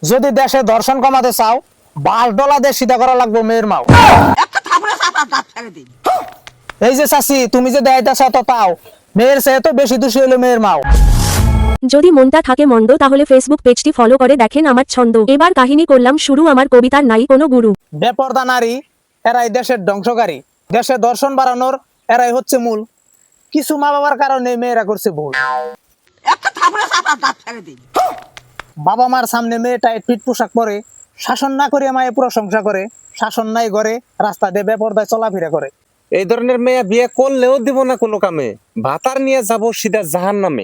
যদি দেশে ধর্ষণ কমাতে চাও, $12 দিয়ে সিধা করা লাগবে মেয়ের মাও। এই যে চাচি, তুমি যে দেয়াইতেছ তো তাও, মেয়ের চেয়ে তো বেশি দোষী হলো মেয়ের মাও। যদি মনটা থাকে মন্দ তাহলে ফেসবুক পেজটি ফলো করে দেখেন আমার ছন্দ। এবার কাহিনী করলাম শুরু, আমার কবিতার নাই কোনো গুরু। বেপরদা নারী এরাই দেশের ধ্বংসকারী, দেশে দর্শন বাড়ানোর এরাই হচ্ছে মূল। কিছু মা বাবার কারণে মেয়েরা করছে ভুল। বাবা মার সামনে মেয়ে টাইট ফিট পোশাক পরে, শাসন না করে মায়ে প্রশংসা করে, শাসন নাই করে রাস্তা দিয়ে বেপরদায় চলাফেরা করে। এই ধরনের মেয়ে বিয়ে করলেও দিব না কোনো কামে, ভাতার নিয়ে যাব সিধা জাহান্নামে।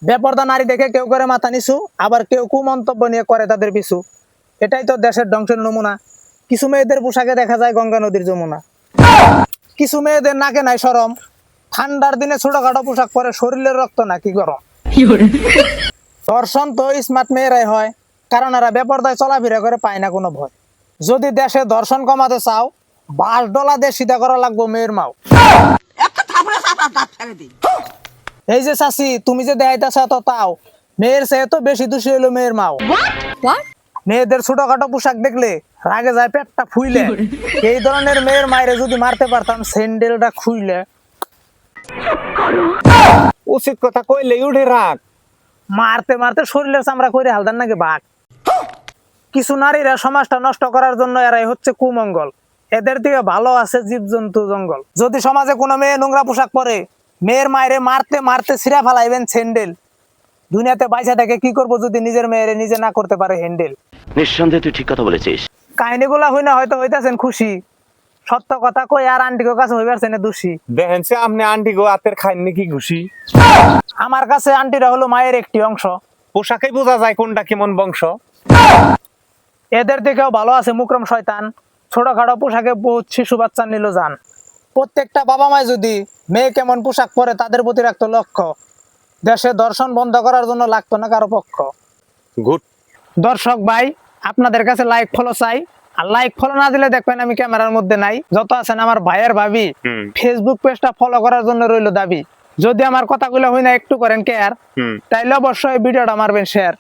বেপরদা নারী দেখে কেউ করে মাথা নিচু, আবার কেউ কুমন্তব্য নিয়ে করে তাদের পিছু। এটাই তো দেশের ধ্বংসের নমুনা। কিছু মেয়েদের পোশাকে দেখা যায় গঙ্গা নদীর যমুনা। কিছু মেয়েদের নাকে নাই শরম, ঠান্ডার দিনে ছোটখাটো পোশাক পরে শরীরের রক্ত নাকি গরম। ধর্ষণ তো স্মার্ট মেয়েরাই হয়, কারণ এরা বেপরদায় চলাফেরা করে, পায় না কোনো ভয়। যদি দেশে ধর্ষণ কমাতে চাও, $12 দিয়ে সিধা করা লাগবে মেয়ের মাও। এই যে চাচি, তুমি যে দেখাইতেছ তো তাও, মেয়ের চেয়ে তো বেশি দোষী হলো মেয়ের মাও। মেয়েদের ছোটখাটো পোশাক দেখলে রাগে যায় পেটটা ফুইলে। এই ধরনের মেয়ের মায়েরে যদি মারতে পারতাম স্যান্ডেলটা খুইলে। উচিত কথা কইলে উঠে রাখ। মারতে মারতে শরীরের চামড়া করে হালদার নাকি বাঘ। কিছু নারীরা সমাজটা নষ্ট করার জন্য এরাই হচ্ছে কুমঙ্গল। এদের থেকে ভালো আছে জীবজন্তু জঙ্গল। যদি সমাজে কোনো মেয়ে নোংরা পোশাক পরে, মেয়ের মায়েরে মারতে মারতে ছিঁড়া ফেলাইবেন স্যান্ডেল। দুনিয়াতে বাইসা থেকে কি করবো যদি নিজের মেয়েরে নিজে না করতে পারে হ্যান্ডেল। নিঃসন্দেহে তুই ঠিক কথা বলেছিস। কাহিনীগুলা হই না হয়তো হইতাছেন খুশি, সত্য কথা কই আর আন্টির কাছে হইবারছেন দোষী। দেখেন সে আপনি আন্টি গো হাতের খাইন নাকি ঘুষি। আমার কাছে আন্টিরা হলো মায়ের একটি অংশ। পোশাকেই বোঝা যায় কোনটা কেমন বংশ। এদের থেকেও ভালো আছে মুকরম শয়তান, ছোটখাটো পোশাকে বহুত শিশু বাচ্চা নিল যান। প্রত্যেকটা বাবা মায় যদি মেয়ে কেমন পোশাক পরে তাদের প্রতি রাখতো লক্ষ্য, দেশে দর্শন বন্ধ করার জন্য লাগতো না কারো পক্ষ। গুড। দর্শক ভাই, আপনাদের কাছে লাইক ফলো চাই। আর লাইক ফলো না দিলে দেখবেন আমি ক্যামেরার মধ্যে নাই। যত আছেন আমার ভাইয়ের ভাবি, ফেসবুক পেজটা ফলো করার জন্য রইল দাবি। যদি আমার কথাগুলো হই না একটু করেন কেয়ার, তাইলে অবশ্যই ভিডিওটা মারবেন শেয়ার।